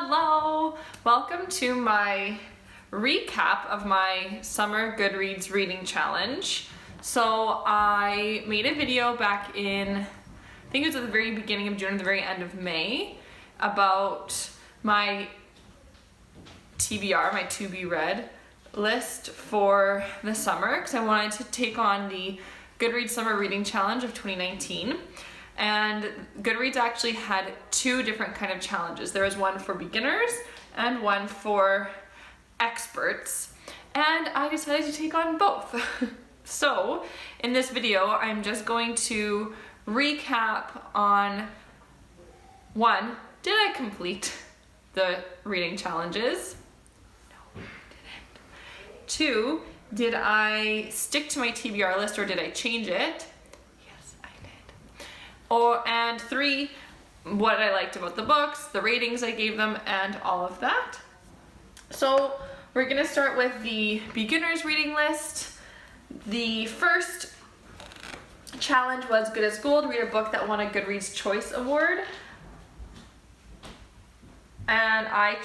Hello! Welcome to my recap of my summer Goodreads reading challenge. So I made a video back in, I think it was at the very beginning of June or the very end of May, about my TBR, my to be read list for the summer, because I wanted to take on the Goodreads Summer Reading Challenge of 2019. And Goodreads actually had two different kind of challenges. There was one for beginners and one for experts. And I decided to take on both. So in this video, I'm just going to recap on one, did I complete the reading challenges? No, I didn't. Two, did I stick to my TBR list or did I change it? And three, what I liked about the books, the ratings I gave them, and all of that. So we're gonna start with the beginner's reading list. The first challenge was Good as Gold, read a book that won a Goodreads Choice Award. And I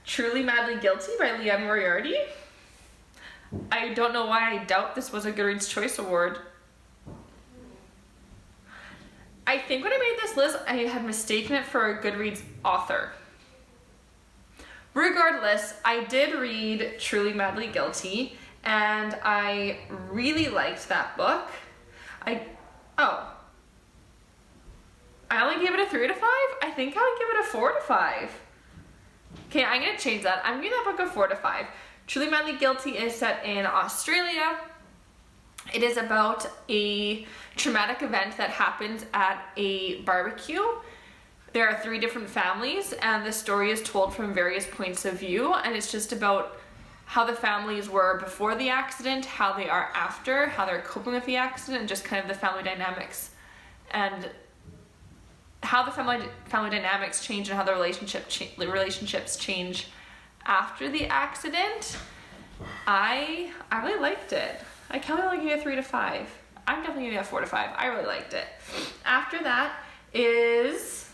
Truly Madly Guilty by Leanne Moriarty. I don't know why I doubt this was a Goodreads Choice Award. I think when I made this list, I had mistaken it for a Goodreads author. Regardless, I did read Truly Madly Guilty, and I really liked that book. I only gave it a 3 out of 5? I think I would give it a 4 out of 5. Okay, I'm gonna change that. I'm giving that book a 4 out of 5. Truly Madly Guilty is set in Australia. It is about a traumatic event that happens at a barbecue. There are 3 different families, and the story is told from various points of view, and it's just about how the families were before the accident, how they are after, how they're coping with the accident, and just kind of the family dynamics, and how the family dynamics change and how the relationships change after the accident. I really liked it. I can only give it a 3 to 5. I'm definitely giving it a 4 to 5. I really liked it. After that is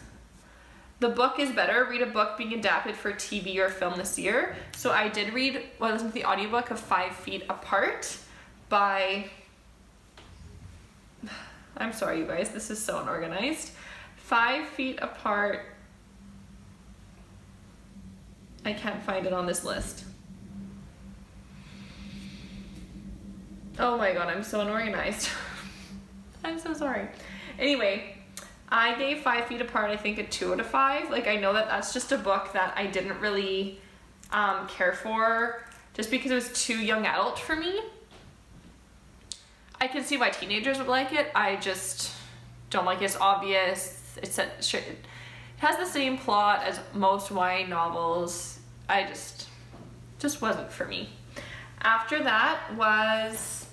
The Book is Better. Read a book being adapted for TV or film this year. So I did listen to the audiobook of 5 Feet Apart by, I'm sorry you guys, this is so unorganized. 5 Feet Apart. I can't find it on this list. Oh my god, I'm so unorganized. I'm so sorry. Anyway, I gave 5 Feet Apart, I think, a 2 out of 5. Like, I know that that's just a book that I didn't really care for, just because it was too young adult for me. I can see why teenagers would like it. I just don't like it. It's obvious. It has the same plot as most YA novels. I just wasn't for me. After that was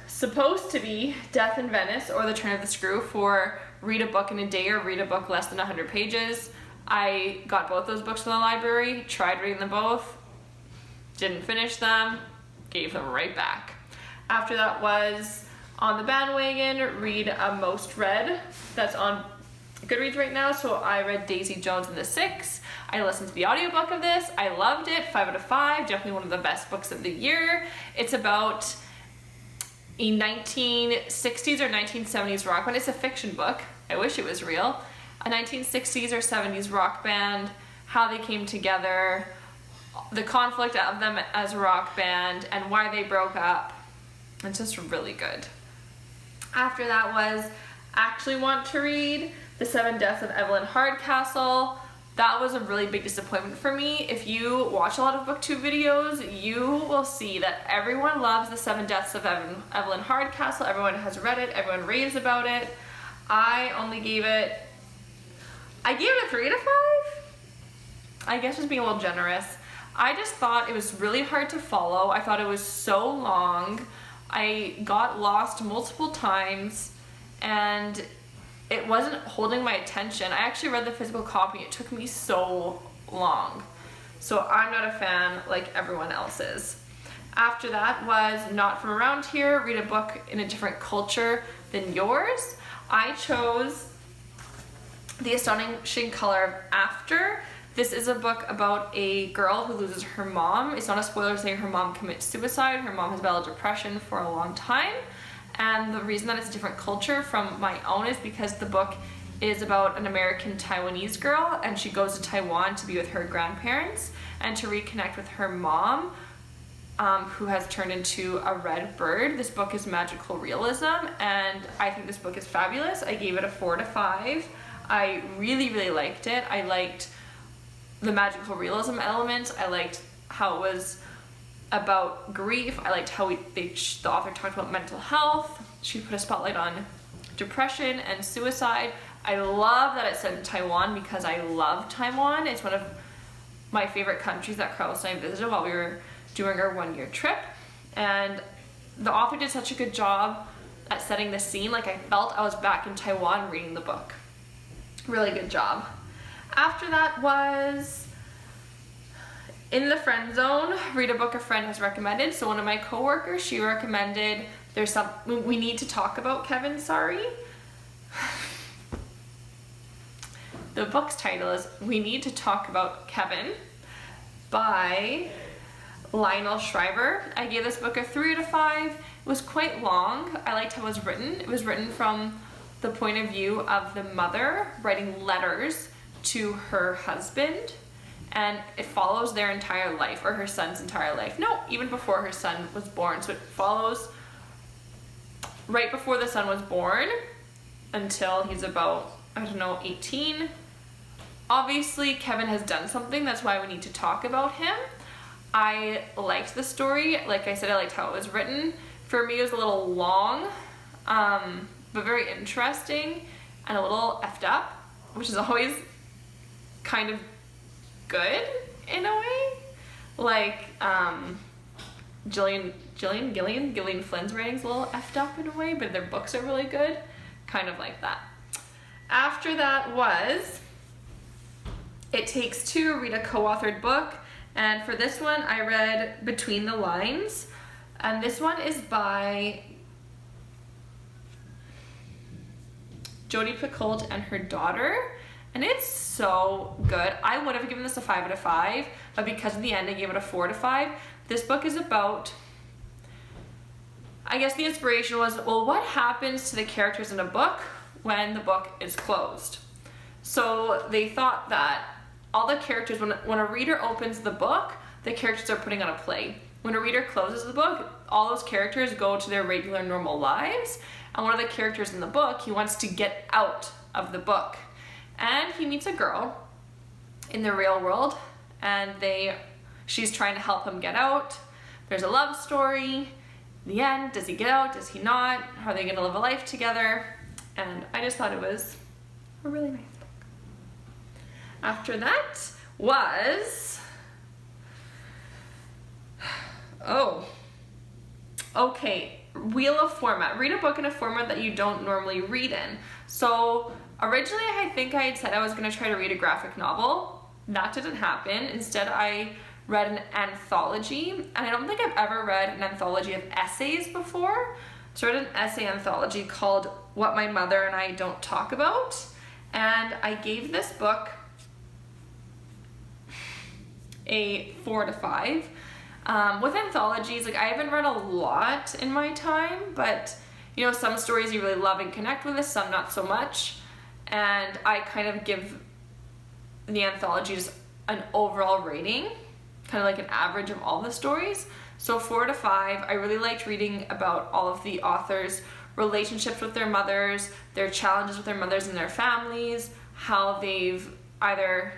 supposed to be Death in Venice or The Turn of the Screw for read a book in a day or read a book less than 100 pages. I got both those books from the library, tried reading them both, didn't finish them, gave them right back. After that was On the Bandwagon, read a most read. That's on Goodreads right now, so I read Daisy Jones and the Six. I listened to the audiobook of this. I loved it. 5 out of 5. Definitely one of the best books of the year. It's about a 1960s or 1970s rock band. It's a fiction book. I wish it was real. A 1960s or 70s rock band, how they came together, the conflict of them as a rock band, and why they broke up. It's just really good. After that was actually want to read The 7 Deaths of Evelyn Hardcastle. That was a really big disappointment for me. If you watch a lot of booktube videos, you will see that everyone loves The 7 Deaths of Evelyn Hardcastle. Everyone has read it. Everyone raves about it. I gave it a 3 out of 5. I guess just being a little generous. I just thought it was really hard to follow. I thought it was so long. I got lost multiple times, and it wasn't holding my attention. I actually read the physical copy. It took me so long. So I'm not a fan like everyone else is. After that was Not From Around Here, read a book in a different culture than yours. I chose The Astonishing Color of After. This is a book about a girl who loses her mom. It's not a spoiler saying her mom commits suicide. Her mom has battled depression for a long time. And the reason that it's a different culture from my own is because the book is about an American Taiwanese girl, and she goes to Taiwan to be with her grandparents and to reconnect with her mom, who has turned into a red bird. This book is magical realism, and I think this book is fabulous. I gave it a 4 to 5. I really, really liked it. I liked the magical realism element. I liked how it was about grief. I liked how the author talked about mental health. She put a spotlight on depression and suicide. I love that it's set in Taiwan because I love Taiwan. It's one of my favorite countries that Carlos and I visited while we were doing our 1-year trip. And the author did such a good job at setting the scene. Like, I felt I was back in Taiwan reading the book. Really good job. After that was In the Friend Zone. Read a book a friend has recommended. So one of my coworkers, she recommended We Need to Talk About Kevin, sorry. The book's title is We Need to Talk About Kevin by Lionel Shriver. I gave this book a 3 to 5. It was quite long. I liked how it was written. It was written from the point of view of the mother writing letters to her husband, and it follows their entire life, or her son's entire life. No, even before her son was born. So it follows right before the son was born until he's about, 18. Obviously, Kevin has done something. That's why we need to talk about him. I liked the story. Like I said, I liked how it was written. For me, it was a little long, but very interesting and a little effed up, which is always kind of good in a way. Like, Gillian Flynn's writing's a little effed up in a way, but their books are really good. Kind of like that. After that was It Takes Two, read a co-authored book. And for this one, I read Between the Lines. And this one is by Jodi Picoult and her daughter. And it's so good. I would have given this a 5 out of 5, but because of the end, I gave it a 4 to 5. This book is about, I guess the inspiration was, well, what happens to the characters in a book when the book is closed? So they thought that all the characters, when a reader opens the book, the characters are putting on a play. When a reader closes the book, all those characters go to their regular, normal lives. And one of the characters in the book, he wants to get out of the book. And he meets a girl in the real world, and she's trying to help him get out. There's a love story. In the end, does he get out? Does he not? How are they going to live a life together? And I just thought it was a really nice book. After that was, Wheel of Format. Read a book in a format that you don't normally read in. So originally I think I had said I was going to try to read a graphic novel. That didn't happen. Instead I read an anthology, and I don't think I've ever read an anthology of essays before. So I read an essay anthology called What My Mother and I Don't Talk About, and I gave this book a 4 to 5. With anthologies, like, I haven't read a lot in my time, but some stories you really love and connect with, some not so much, and I kind of give the anthologies an overall rating, kind of like an average of all the stories. So 4 to 5. I really liked reading about all of the authors' relationships with their mothers, their challenges with their mothers and their families, how they've either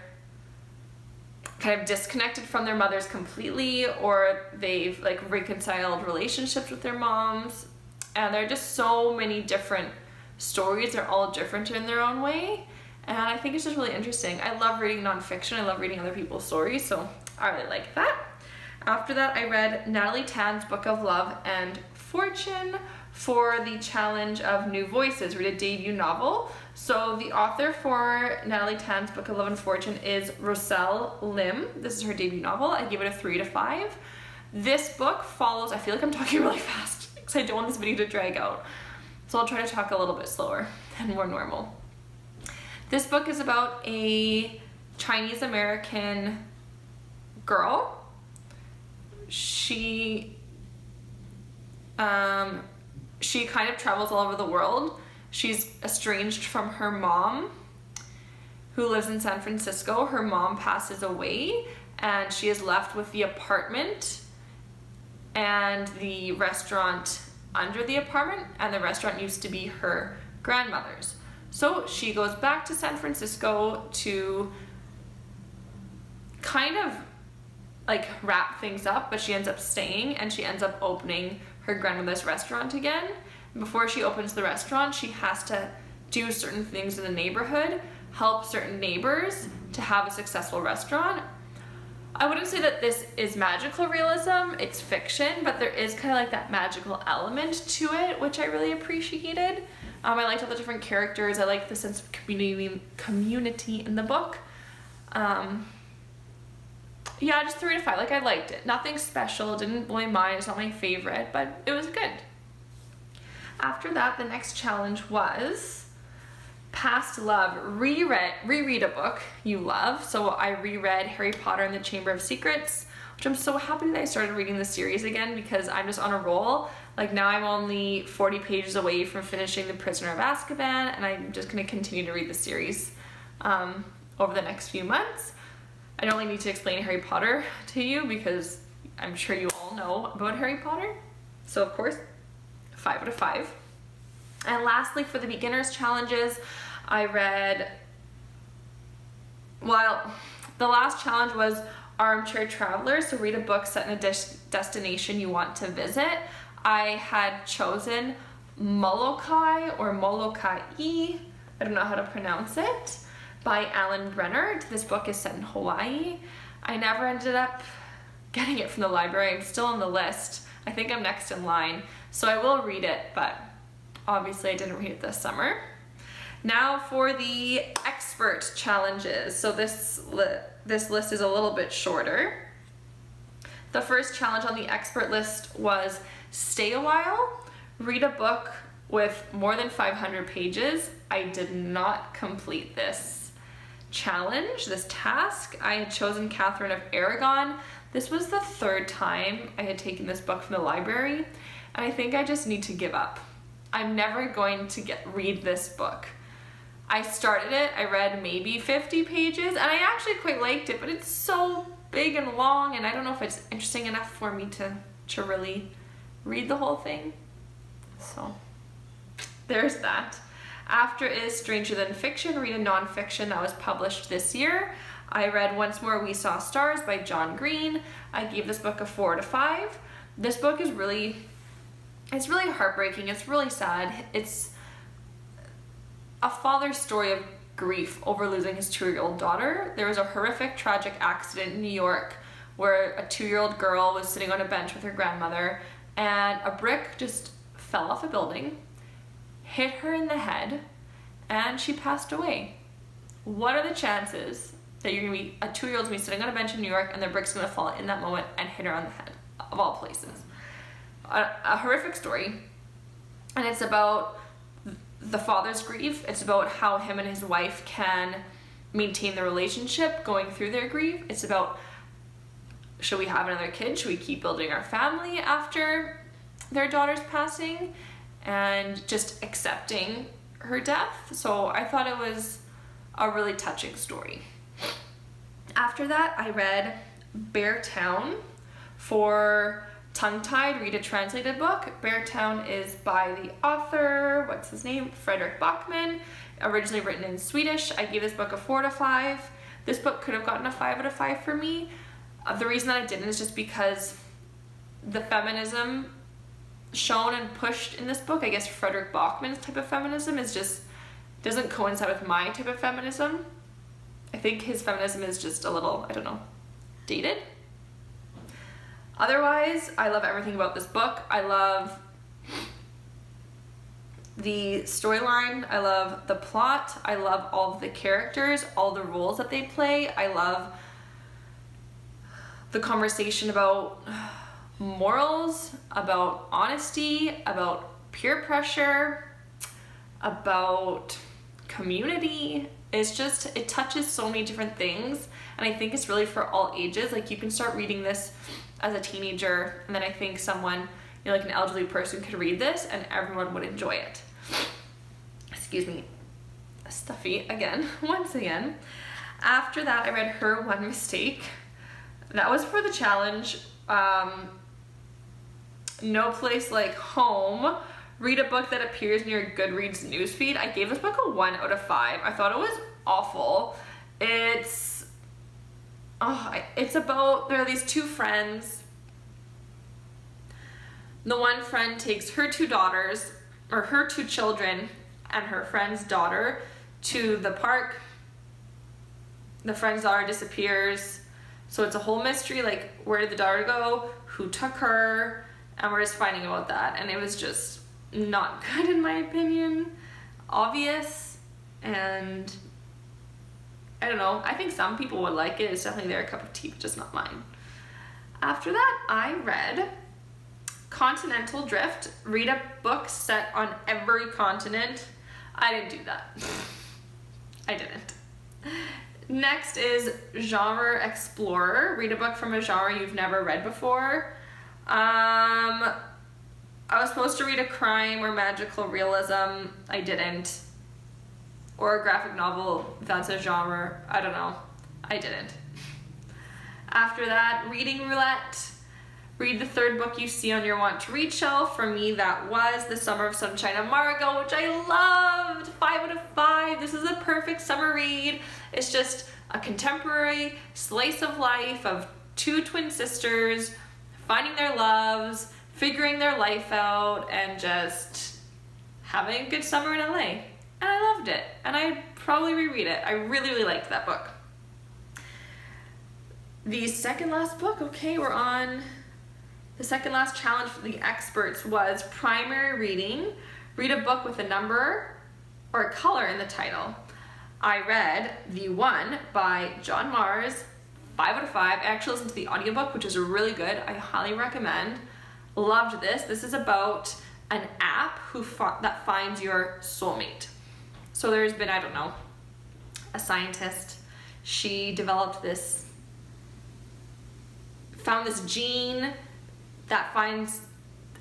kind of disconnected from their mothers completely, or they've reconciled relationships with their moms. And there are just so many different stories. They're all different in their own way, and I think it's just really interesting. I love reading nonfiction. I love reading other people's stories, so I really like that. After that, I read Natalie Tan's Book of Love and Fortune for the challenge of New Voices, read a debut novel. So the author for Natalie Tan's Book of Love and Fortune is Roselle Lim. This is her debut novel. I give it a 3 to 5. This book follows, I feel like I'm talking really fast because I don't want this video to drag out. So I'll try to talk a little bit slower and more normal. This book is about a Chinese American girl. She kind of travels all over the world. She's estranged from her mom, who lives in San Francisco. Her mom passes away, and she is left with the apartment and the restaurant under the apartment, and the restaurant used to be her grandmother's. So she goes back to San Francisco to kind of like wrap things up, but she ends up staying, and she ends up opening her grandmother's restaurant again. Before she opens the restaurant, she has to do certain things in the neighborhood, help certain neighbors to have a successful restaurant. I wouldn't say that this is magical realism, it's fiction, but there is kind of like that magical element to it, which I really appreciated. I liked all the different characters. I liked the sense of community in the book. Yeah, just 3 out of 5. Like, I liked it. Nothing special, didn't blow my mind. It's not my favorite, but it was good. After that, the next challenge was Past Love. Reread a book you love. So I reread Harry Potter and the Chamber of Secrets, which I'm so happy that I started reading the series again, because I'm just on a roll. Like, now I'm only 40 pages away from finishing The Prisoner of Azkaban, and I'm just going to continue to read the series over the next few months. I don't really need to explain Harry Potter to you, because I'm sure you all know about Harry Potter. So of course, 5 out of 5. And lastly, for the beginners challenges, I read, well, the last challenge was Armchair Traveler. So read a book set in a destination you want to visit. I had chosen Molokai or Molokai, I don't know how to pronounce it, by Alan Brenner. This book is set in Hawaii. I never ended up getting it from the library. I'm still on the list. I think I'm next in line. So I will read it, but obviously I didn't read it this summer. Now for the expert challenges. So this list is a little bit shorter. The first challenge on the expert list was stay a while, read a book with more than 500 pages. I did not complete this challenge, this task. I had chosen Catherine of Aragon. This was the 3rd time I had taken this book from the library, and I think I just need to give up. I'm never going to read this book. I started it, I read maybe 50 pages, and I actually quite liked it, but it's so big and long, and I don't know if it's interesting enough for me to really read the whole thing. So there's that. After is Stranger Than Fiction. Read a nonfiction that was published this year. I read Once More We Saw Stars by John Green. I gave this book a 4 out of 5. This book is really heartbreaking. It's really sad. It's a father's story of grief over losing his 2-year-old daughter. There was a horrific, tragic accident in New York where a 2-year-old girl was sitting on a bench with her grandmother, and a brick just fell off a building, hit her in the head, and she passed away. What are the chances that you're gonna be, a 2-year-old's gonna be sitting on a bench in New York and the brick's gonna fall in that moment and hit her on the head, of all places? A horrific story, and it's about the father's grief. It's about how him and his wife can maintain the relationship going through their grief. It's about, should we have another kid? Should we keep building our family after their daughter's passing? And just accepting her death. So I thought it was a really touching story. After that, I read Bear Town. For tongue-tied, read a translated book. Bear Town is by the author, what's his name? Fredrik Backman, originally written in Swedish. I gave this book a 4 out of 5. This book could have gotten a 5 out of 5 for me. The reason that I didn't is just because the feminism shown and pushed in this book, I guess Fredrik Backman's type of feminism is just, doesn't coincide with my type of feminism. I think his feminism is just a little, I don't know, dated. Otherwise, I love everything about this book. I love the storyline, I love the plot, I love all of the characters, all the roles that they play. I love the conversation about morals, about honesty, about peer pressure, about community. it touches so many different things, and I think it's really for all ages. Like, you can start reading this as a teenager, and then I think someone, like an elderly person could read this and everyone would enjoy it. Excuse me, stuffy again, once again. After that, I read Her One Mistake. That was for the challenge. No Place Like Home. Read a book that appears in your Goodreads newsfeed. I gave this book a 1 out of 5. I thought it was awful. It's about, there are these two friends. The one friend takes her two daughters, or her two children, and her friend's daughter to the park. The friend's daughter disappears. So it's a whole mystery, like, where did the daughter go? Who took her? And we're just finding about that. And it was just not good in my opinion. Obvious. And I don't know. I think some people would like it. It's definitely their cup of tea, but just not mine. After that, I read Continental Drift. Read a book set on every continent. I didn't do that. I didn't. Next is Genre Explorer. Read a book from a genre you've never read before. I was supposed to read a crime or magical realism. I didn't. Or a graphic novel, if that's a genre. I don't know. I didn't. After that, Reading Roulette. Read the third book you see on your want to read shelf. For me, that was The Summer of Sunshine of Margot, which I loved. 5 out of 5. This is a perfect summer read. It's just a contemporary slice of life of two twin sisters finding their loves, figuring their life out, and just having a good summer in LA. And I loved it. And I'd probably reread it. I really, really liked that book. The second last book, okay, we're on the second last challenge for the experts, was primary reading. Read a book with a number or a color in the title. I read The One by John Mars, 5 out of 5. I actually listened to the audiobook, which is really good. I highly recommend. Loved this. This is about an app that finds your soulmate. So there's been, I don't know, a scientist. She developed this, found this gene that finds,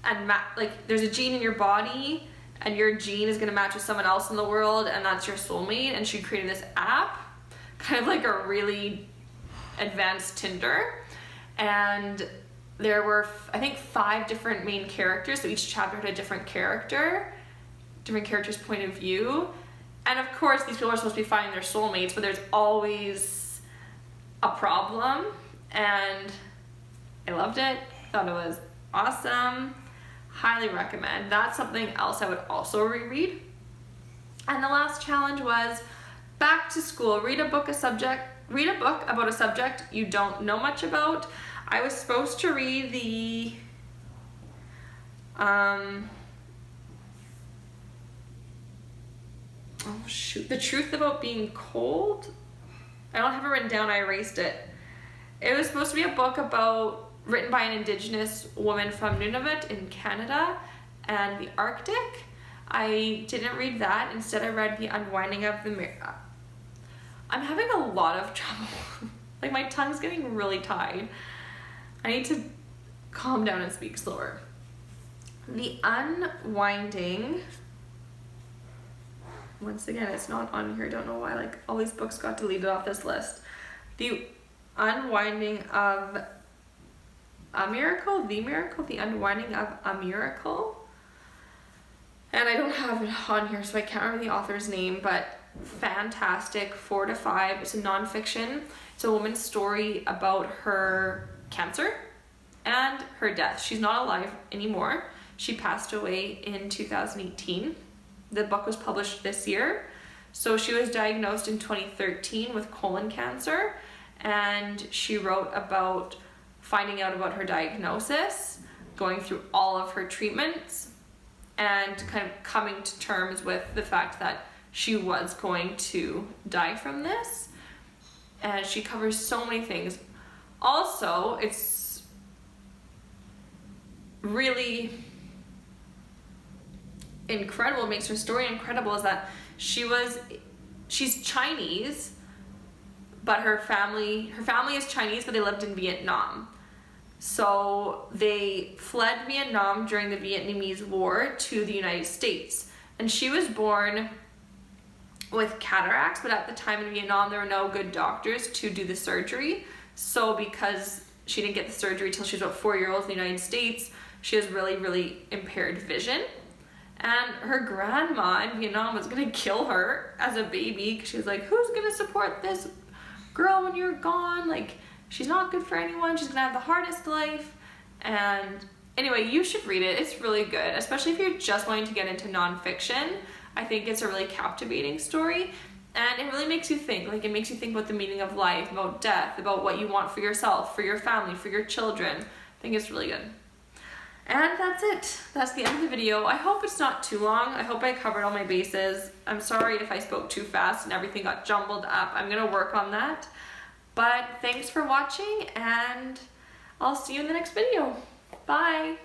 and like, there's a gene in your body, and your gene is gonna match with someone else in the world, and that's your soulmate. And she created this app, kind of like a really advanced Tinder. And there were, I think, 5 different main characters. So each chapter had a different character's point of view. And of course, these people are supposed to be finding their soulmates, but there's always a problem. And I loved it. Thought it was awesome. Highly recommend. That's something else I would also reread. And the last challenge was back to school. Read a book about a subject you don't know much about. I was supposed to read the The Truth About Being Cold. I don't have it written down, I erased it. It was supposed to be a book written by an Indigenous woman from Nunavut in Canada and the Arctic. I didn't read that. Instead, I read The Unwinding of the Mirror. I'm having a lot of trouble. Like, my tongue's getting really tied. I need to calm down and speak slower. The Unwinding. Once again, it's not on here. I don't know why. Like, all these books got deleted off this list. The Unwinding of a Miracle? The Miracle? The Unwinding of a Miracle? And I don't have it on here, so I can't remember the author's name, but fantastic. 4 to 5. It's a nonfiction. It's a woman's story about her cancer and her death. She's not alive anymore. She passed away in 2018. The book was published this year. So she was diagnosed in 2013 with colon cancer, and she wrote about finding out about her diagnosis, going through all of her treatments, and kind of coming to terms with the fact that she was going to die from this. And she covers so many things. Also, it's really incredible, makes her story incredible, is that she she's Chinese, but her family is Chinese, but they lived in Vietnam. So they fled Vietnam during the Vietnamese War to the United States. And she was born with cataracts, but at the time in Vietnam, there were no good doctors to do the surgery. So because she didn't get the surgery till she was about 4 years old in the United States, she has really, really impaired vision. And her grandma in Vietnam was gonna kill her as a baby, because she was like, who's gonna support this girl when you're gone? Like, she's not good for anyone. She's gonna have the hardest life. And anyway, you should read it. It's really good, especially if you're just wanting to get into nonfiction. I think it's a really captivating story, and it really makes you think. Like, it makes you think about the meaning of life, about death, about what you want for yourself, for your family, for your children. I think it's really good. And that's it. That's the end of the video. I hope it's not too long. I hope I covered all my bases. I'm sorry if I spoke too fast and everything got jumbled up. I'm gonna work on that. But thanks for watching, and I'll see you in the next video. Bye.